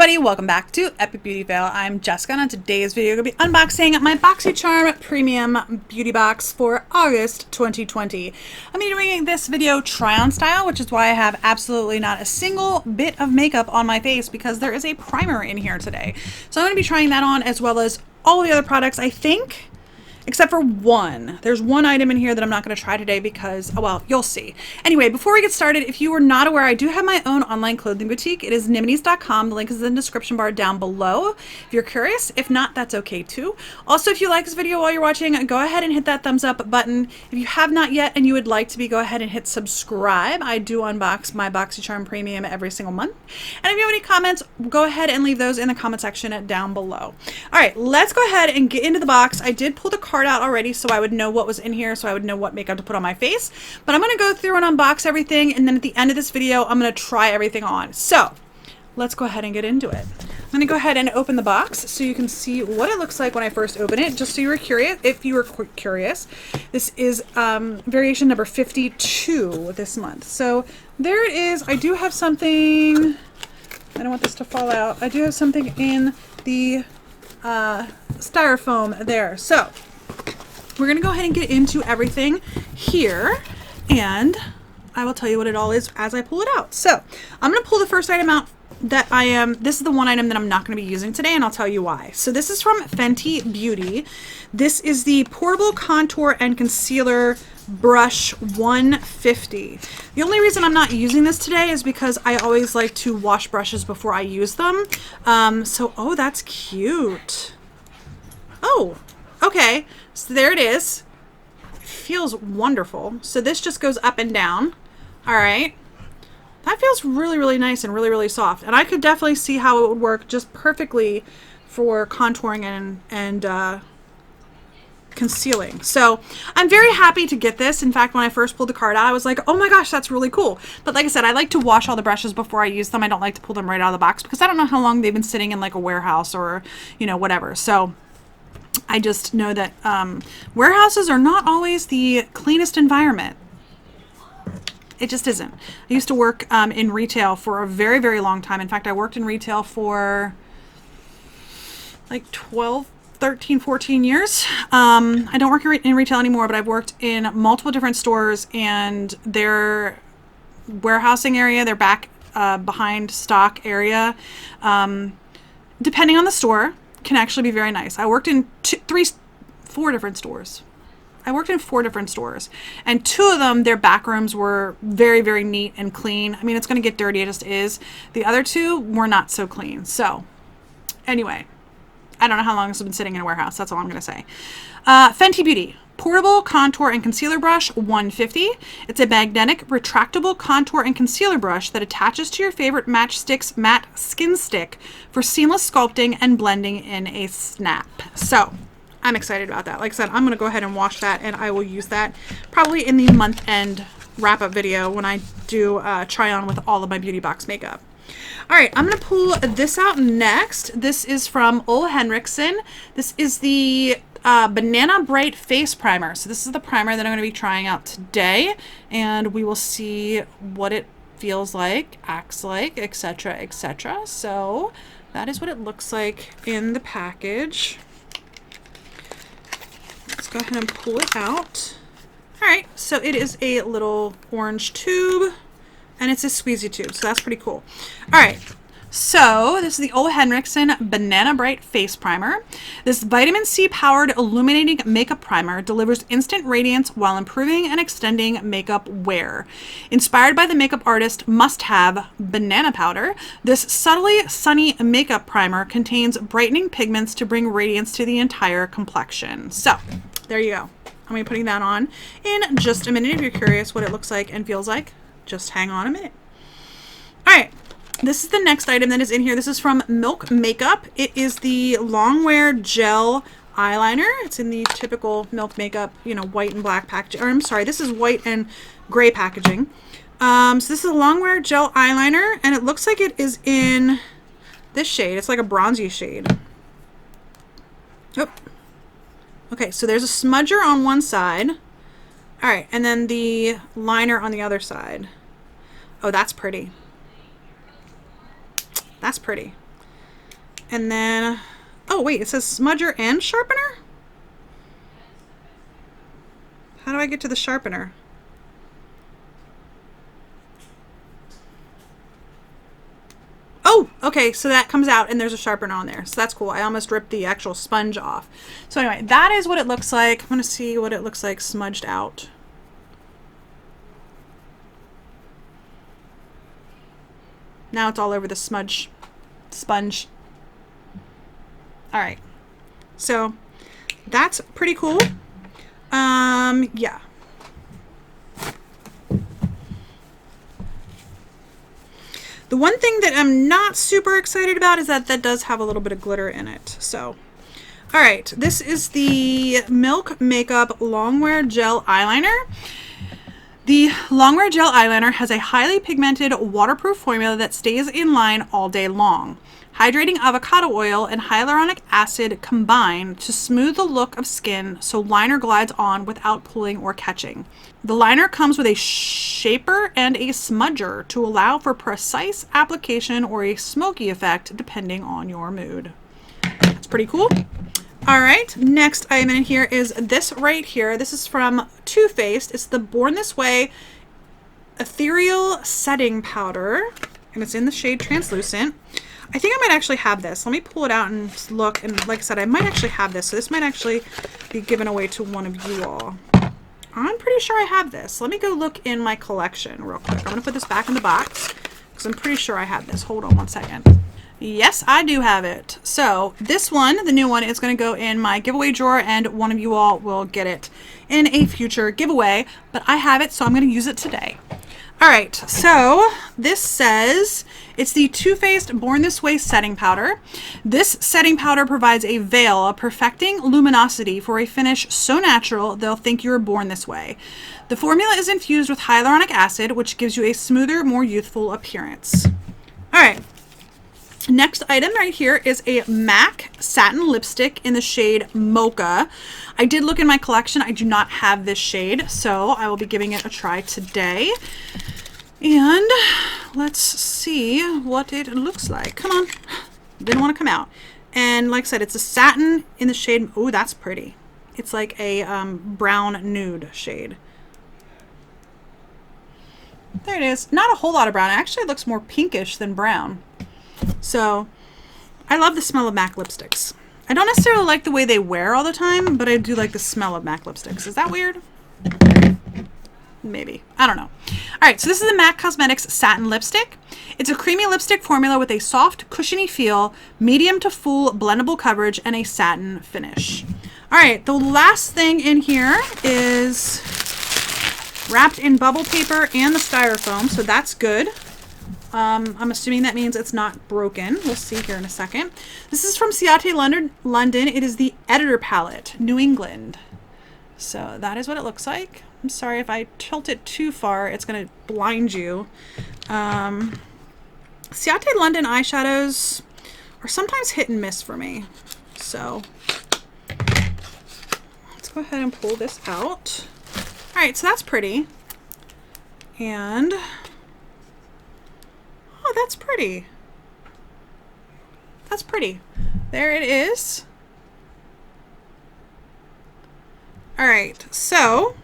everybody, welcome back to Epic Beauty Fail. I'm Jessica, and on today's video, I'm going to be unboxing my BoxyCharm Premium Beauty Box for August 2020. I'm going to be doing this video try-on style, which is why I have absolutely not a single bit of makeup on my face because there is a primer in here today. So I'm going to be trying that on as well as all the other products, I think. Except for one. There's one item in here that I'm not going to try today because, oh well, you'll see. Anyway, before we get started, if you are not aware, I do have my own online clothing boutique. It is Nimities.com. The link is in the description bar down below if you're curious. If not, that's okay too. Also, if you like this video while you're watching, go ahead and hit that thumbs up button. If you have not yet and you would like to be, go ahead and hit subscribe. I do unbox my BoxyCharm Premium every single month. And if you have any comments, go ahead and leave those in the comment section down below. All right, let's go ahead and get into the box. I did pull the card out already so I would know what was in here, so I would know what makeup to put on my face, but I'm going to go through and unbox everything, and then at the end of this video I'm going to try everything on. So let's go ahead and get into it. I'm going to go ahead and open the box so you can see what it looks like when I first open it, just so you were curious. If you were curious, this is variation number 52 this month. So there it is. I do have something, I don't want this to fall out, I do have something in the styrofoam there. So we're going to go ahead and get into everything here, and I will tell you what it all is as I pull it out. So I'm going to pull the first item out that this is the one item that I'm not going to be using today, and I'll tell you why. So this is from Fenty Beauty. This is the Portable Contour and Concealer Brush 150. The only reason I'm not using this today is because I always like to wash brushes before I use them. Oh, that's cute. Oh, okay. So there it is. It feels wonderful. So this just goes up and down. All right. That feels really, really nice and really, really soft. And I could definitely see how it would work just perfectly for contouring and concealing. So I'm very happy to get this. In fact, when I first pulled the card out, I was like, oh my gosh, that's really cool. But like I said, I like to wash all the brushes before I use them. I don't like to pull them right out of the box because I don't know how long they've been sitting in like a warehouse or, you know, whatever. So I just know that warehouses are not always the cleanest environment. It just isn't. I used to work in retail for a very, very long time. In fact, I worked in retail for like 12, 13, 14 years. I don't work in retail anymore, but I've worked in multiple different stores, and their warehousing area, their back behind stock area, depending on the store, can actually be very nice. I worked in four different stores. I worked in 4 different stores, and 2 of them, their back rooms were very, very neat and clean. I mean, it's going to get dirty, it just is. The other 2 were not so clean. So anyway, I don't know how long this has been sitting in a warehouse. That's all I'm going to say. Fenty Beauty Portable Contour and Concealer Brush 150. It's a magnetic retractable contour and concealer brush that attaches to your favorite Matchstick's matte skin stick for seamless sculpting and blending in a snap. So I'm excited about that. Like I said, I'm going to go ahead and wash that, and I will use that probably in the month-end wrap-up video when I do try on with all of my beauty box makeup. All right, I'm going to pull this out next. This is from Ole Henriksen. This is the Banana Bright Face Primer. So this is the primer that I'm going to be trying out today, and we will see what it feels like, acts like, etc., etc. So that is what it looks like in the package. Let's go ahead and pull it out. All right, so it is a little orange tube, and it's a squeezy tube, so that's pretty cool. All right, so this is the Ole Henriksen Banana Bright Face Primer. This vitamin C powered illuminating makeup primer delivers instant radiance while improving and extending makeup wear. Inspired by the makeup artist must-have banana powder, this subtly sunny makeup primer contains brightening pigments to bring radiance to the entire complexion. So there you go. I'm going to be putting that on in just a minute. If you're curious what it looks like and feels like, just hang on a minute. All right. This is the next item that is in here. This is from Milk Makeup. It is the Longwear Gel Eyeliner. It's in the typical Milk Makeup, you know, white and black packaging. Or I'm sorry, this is white and gray packaging. So this is a Longwear Gel Eyeliner, and it looks like it is in this shade. It's like a bronzy shade. Oh. Okay, so there's a smudger on one side. All right, and then the liner on the other side. Oh, that's pretty. That's pretty. And then, oh wait, it says smudger and sharpener? How do I get to the sharpener? Oh, okay, so that comes out and there's a sharpener on there. So that's cool. I almost ripped the actual sponge off. So anyway, that is what it looks like. I'm going to see what it looks like smudged out. Now it's all over the sponge. All right. So that's pretty cool. Yeah. The one thing that I'm not super excited about is that that does have a little bit of glitter in it. So, all right, this is the Milk Makeup Longwear Gel Eyeliner. The Longwear Gel Eyeliner has a highly pigmented waterproof formula that stays in line all day long. Hydrating avocado oil and hyaluronic acid combine to smooth the look of skin so liner glides on without pulling or catching. The liner comes with a shaper and a smudger to allow for precise application or a smoky effect depending on your mood. That's pretty cool. All right, next item in here is this right here. This is from Too Faced. It's the Born This Way Ethereal Setting Powder, and it's in the shade Translucent. I think I might actually have this. Let me pull it out and look. And like I said, I might actually have this. So this might actually be given away to one of you all. I'm pretty sure I have this. Let me go look in my collection real quick. I'm going to put this back in the box because I'm pretty sure I have this. Hold on one second. Yes, I do have it. So this one, the new one, is going to go in my giveaway drawer and one of you all will get it in a future giveaway. But I have it, so I'm going to use it today. All right, so this says it's the Too Faced Born This Way setting powder. This setting powder provides a veil of perfecting luminosity for a finish so natural they'll think you were born this way. The formula is infused with hyaluronic acid, which gives you a smoother, more youthful appearance. All right, next item right here is a MAC satin lipstick in the shade Mocha. I did look in my collection. I do not have this shade, so I will be giving it a try today. And let's see what it looks like. Come on. Didn't want to come out. And like I said, it's a satin in the shade. Oh, that's pretty. It's like a brown nude shade. There it is. Not a whole lot of brown. It actually looks more pinkish than brown. So I love the smell of MAC lipsticks. I don't necessarily like the way they wear all the time, but I do like the smell of MAC lipsticks. Is that weird? Maybe. I don't know. All right, so this is the MAC Cosmetics Satin Lipstick. It's a creamy lipstick formula with a soft, cushiony feel, medium to full blendable coverage, and a satin finish. All right, the last thing in here is wrapped in bubble paper and the styrofoam, so that's good. I'm assuming that means it's not broken. We'll see here in a second. This is from Ciate London. It is the Editor Palette, New England. So that is what it looks like. I'm sorry if I tilt it too far, it's going to blind you. Ciate London eyeshadows are sometimes hit and miss for me. So let's go ahead and pull this out. All right, so that's pretty. And oh, that's pretty. That's pretty. There it is. All right, so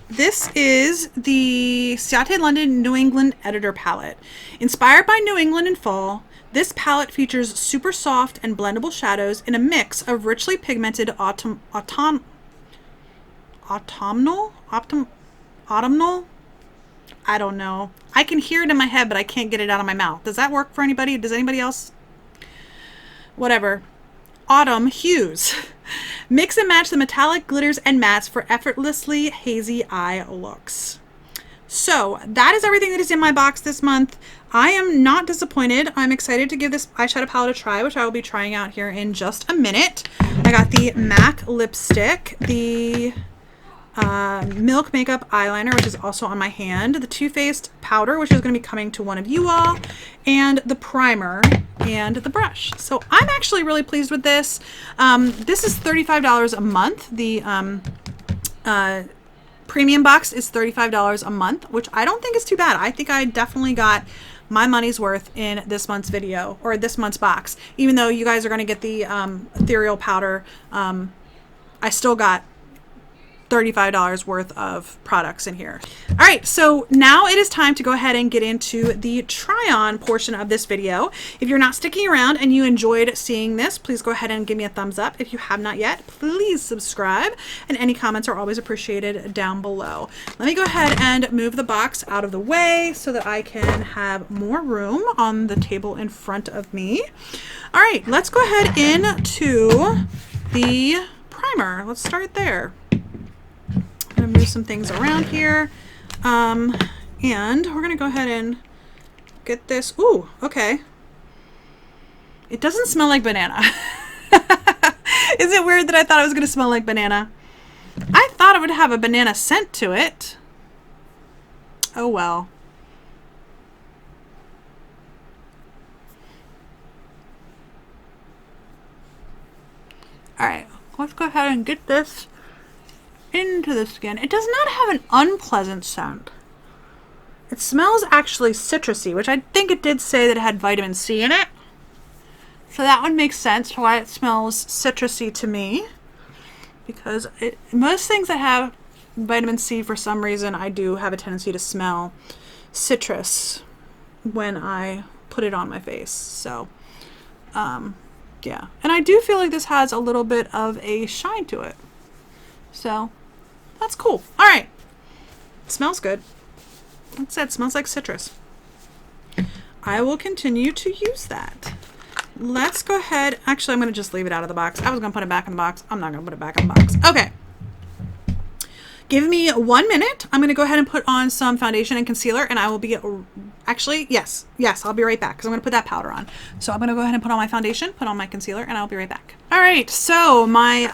this is the Ciate London New England Editor Palette. Inspired by New England in fall, this palette features super soft and blendable shadows in a mix of richly pigmented autumnal? I don't know. I can hear it in my head, but I can't get it out of my mouth. Does that work for anybody? Does anybody else? Whatever. Autumn hues. Mix and match the metallic glitters and mattes for effortlessly hazy eye looks. So that is everything that is in my box this month. I am not disappointed. I'm excited to give this eyeshadow palette a try, which I will be trying out here in just a minute. I got the MAC lipstick, the Milk Makeup eyeliner, which is also on my hand, the Too Faced powder, which is going to be coming to one of you all, and the primer and the brush. So I'm actually really pleased with this. This is $35 a month. The premium box is $35 a month, which I don't think is too bad. I think I definitely got my money's worth in this month's video or this month's box. Even though you guys are going to get the ethereal powder, I still got $35 worth of products in here. All right, so now it is time to go ahead and get into the try-on portion of this video. If you're not sticking around and you enjoyed seeing this, please go ahead and give me a thumbs up. If you have not yet, please subscribe, and any comments are always appreciated down below. Let me go ahead and move the box out of the way so that I can have more room on the table in front of me. All right, let's go ahead into the primer. Let's start there. I'm going to move some things around here. And we're going to go ahead and get this. Ooh, okay. It doesn't smell like banana. Is it weird that I thought it was going to smell like banana? I thought it would have a banana scent to it. Oh well. All right, let's go ahead and get this into the skin. It does not have an unpleasant scent. It smells actually citrusy, which I think it did say that it had vitamin C in it. So that would make sense why it smells citrusy to me. Because most things that have vitamin C, for some reason, I do have a tendency to smell citrus when I put it on my face. So, yeah. And I do feel like this has a little bit of a shine to it. So, that's cool. All right. It smells good. Like I said, it smells like citrus. I will continue to use that. Let's go ahead. Actually, I'm going to just leave it out of the box. I was going to put it back in the box. I'm not going to put it back in the box. Okay. Give me 1 minute. I'm going to go ahead and put on some foundation and concealer, and I will be, actually, yes, I'll be right back because I'm going to put that powder on. So I'm going to go ahead and put on my foundation, put on my concealer, and I'll be right back. All right. So my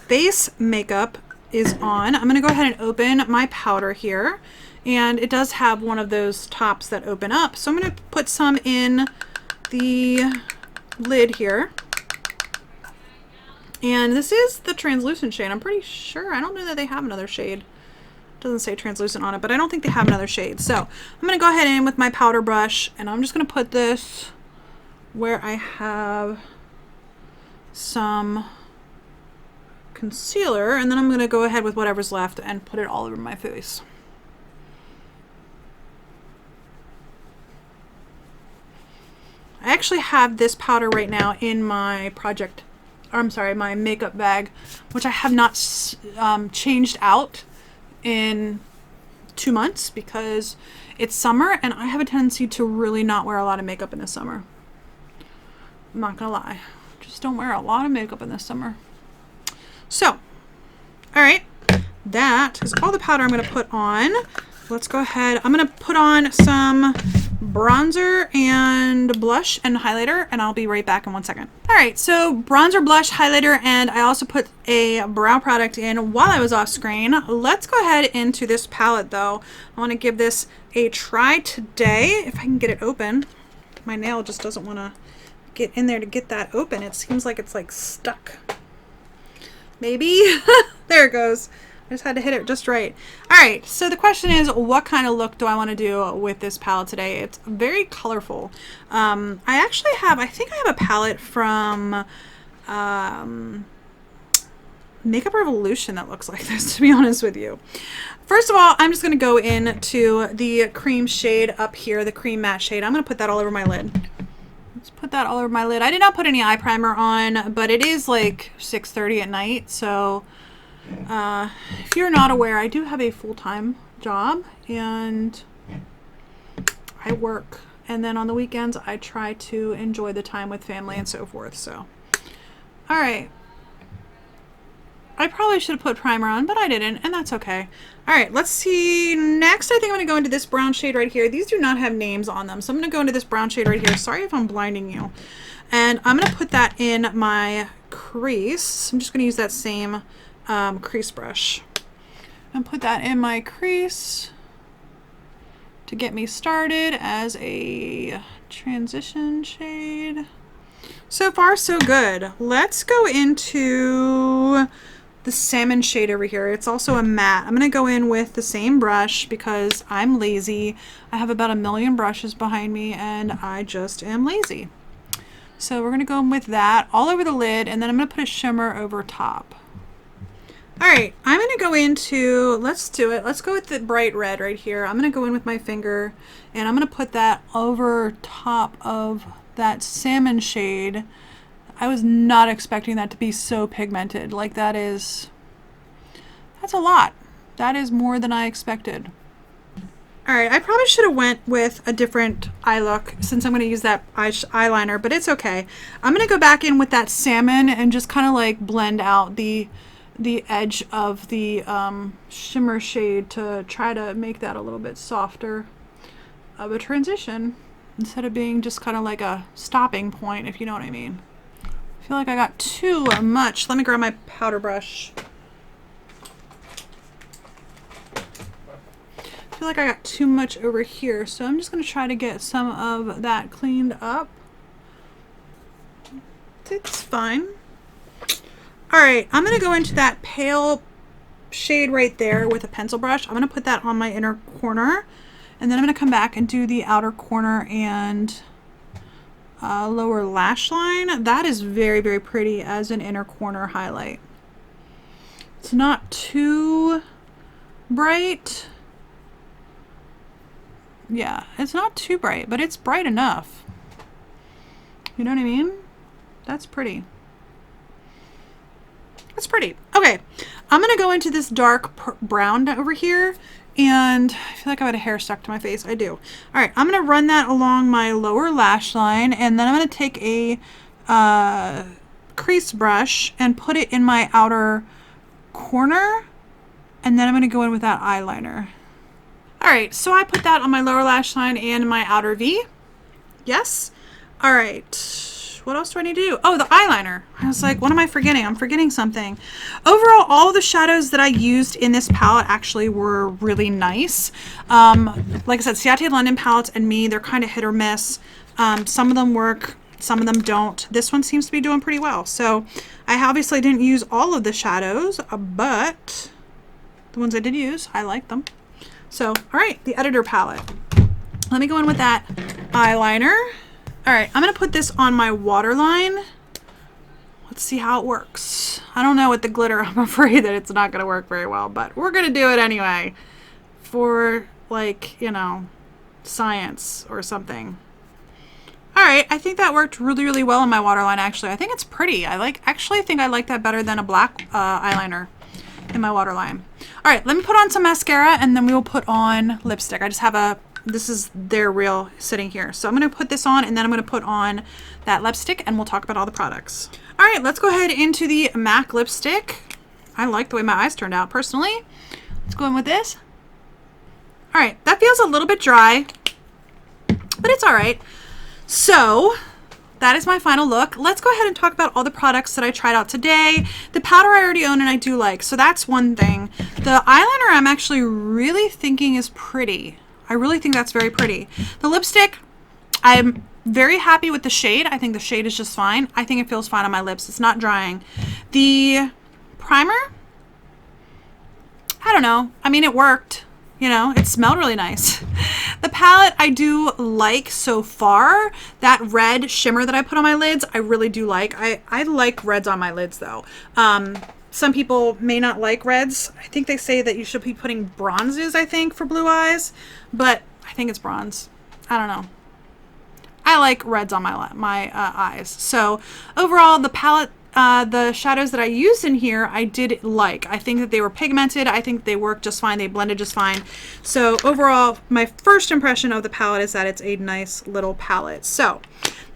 face makeup is on. I'm going to go ahead and open my powder here, and it does have one of those tops that open up, so I'm going to put some in the lid here, and this is the translucent shade. I'm pretty sure. I don't know that they have another shade. It doesn't say translucent on it, but I don't think they have another shade. So I'm going to go ahead in with my powder brush, and I'm just going to put this where I have some concealer, and then I'm going to go ahead with whatever's left and put it all over my face. I actually have this powder right now in my my makeup bag, which I have not changed out in 2 months because it's summer and I have a tendency to really not wear a lot of makeup in the summer. I'm not gonna lie. Just don't wear a lot of makeup in the summer. So, all right, that is all the powder I'm going to put on. Let's go ahead. I'm going to put on some bronzer and blush and highlighter, and I'll be right back in 1 second. All right, so bronzer, blush, highlighter, and I also put a brow product in while I was off screen. Let's go ahead into this palette though. I want to give this a try today. If I can get it open. My nail just doesn't want to get in there to get that open. It seems like it's like stuck. Maybe. There it goes. I just had to hit it just right. All right, so the question is, what kind of look do I want to do with this palette today? It's very colorful. I think I have a palette from Makeup Revolution that looks like this, to be honest with you. First of all, I'm just going to go into the cream shade up here, the cream matte shade. I'm going to put that all over my lid. Let's put that all over my lid. I did not put any eye primer on, but it is like 6:30 at night. So if you're not aware, I do have a full-time job and I work. And then on the weekends, I try to enjoy the time with family and so forth. So, all right. I probably should have put primer on, but I didn't, and that's okay. All right, let's see. Next, I think I'm going to go into this brown shade right here. These do not have names on them, so I'm going to go into this brown shade right here. Sorry if I'm blinding you. And I'm going to put that in my crease. I'm just going to use that same crease brush and put that in my crease to get me started as a transition shade. So far, so good. Let's go into the salmon shade over here. It's also a matte. I'm going to go in with the same brush because I'm lazy. I have about 1,000,000 brushes behind me and I just am lazy. So we're going to go in with that all over the lid, and then I'm going to put a shimmer over top. All right, I'm going to go into, let's do it. Let's go with the bright red right here. I'm going to go in with my finger and I'm going to put that over top of that salmon shade. I was not expecting that to be so pigmented. Like that's a lot. That is more than I expected. All right, I probably should have went with a different eye look since I'm going to use that eyeliner, but it's okay. I'm going to go back in with that salmon and just kind of like blend out the edge of the shimmer shade to try to make that a little bit softer of a transition instead of being just kind of like a stopping point, if you know what I mean. I feel like I got too much. Let me grab my powder brush. I feel like I got too much over here, so I'm just going to try to get some of that cleaned up. It's fine. All right, I'm going to go into that pale shade right there with a pencil brush. I'm going to put that on my inner corner, and then I'm going to come back and do the outer corner and lower lash line. That is very, very pretty as an inner corner highlight. It's not too bright. Yeah, it's not too bright, but it's bright enough. You know what I mean? That's pretty. That's pretty. Okay, I'm gonna go into this dark brown over here, and I feel like I have a hair stuck to my face. I do. All right, I'm gonna run that along my lower lash line, and then I'm gonna take a crease brush and put it in my outer corner, and then I'm gonna go in with that eyeliner. All right, so I put that on my lower lash line and my outer V. Yes. All right. What else do I need to do? Oh, the eyeliner. I was like, what am I forgetting? I'm forgetting something. Overall, all of the shadows that I used in this palette actually were really nice. Like I said, Ciate London palettes and me, they're kind of hit or miss. Some of them work, some of them don't. This one seems to be doing pretty well. So I obviously didn't use all of the shadows, but the ones I did use, I like them. So, all right, the editor palette. Let me go in with that eyeliner. All right, I'm gonna put this on my waterline. Let's see how it works. I don't know with the glitter, I'm afraid that it's not gonna work very well, but we're gonna do it anyway for, like, you know, science or something. All right, I think that worked really, really well on my waterline, actually. I think it's pretty. Actually think I like that better than a black eyeliner in my waterline. All right, let me put on some mascara and then we will put on lipstick. I just have this is their real sitting here. So I'm gonna put this on and then I'm gonna put on that lipstick and we'll talk about all the products. All right, let's go ahead into the MAC lipstick. I like the way my eyes turned out personally. Let's go in with this. All right, that feels a little bit dry, but it's all right. So that is my final look. Let's go ahead and talk about all the products that I tried out today. The powder I already own and I do like, so that's one thing. The eyeliner I'm actually really thinking is pretty. I really think that's very pretty. The lipstick, I'm very happy with the shade. I think the shade is just fine. I think it feels fine on my lips. It's not drying. The primer, I don't know. I mean, it worked. You know, it smelled really nice. The palette I do like so far. That red shimmer that I put on my lids, I really do like. I like reds on my lids though. Some people may not like reds. I think they say that you should be putting bronzes, I think, for blue eyes, but I think it's bronze. I don't know. I like reds on my eyes. So overall, the palette, the shadows that I used in here, I did like. I think that they were pigmented. I think they worked just fine. They blended just fine. So overall, my first impression of the palette is that it's a nice little palette. So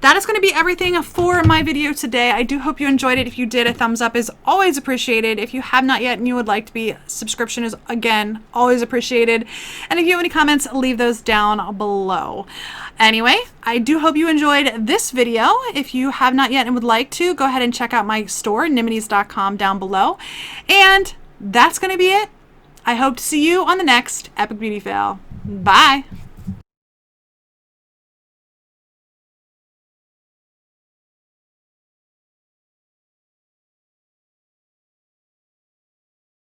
that is going to be everything for my video today. I do hope you enjoyed it. If you did, a thumbs up is always appreciated. If you have not yet and you would like to be, subscription is, again, always appreciated. And if you have any comments, leave those down below. Anyway, I do hope you enjoyed this video. If you have not yet and would like to, go ahead and check out my store, nimities.com, down below. And that's going to be it. I hope to see you on the next Epic Beauty Fail. Bye!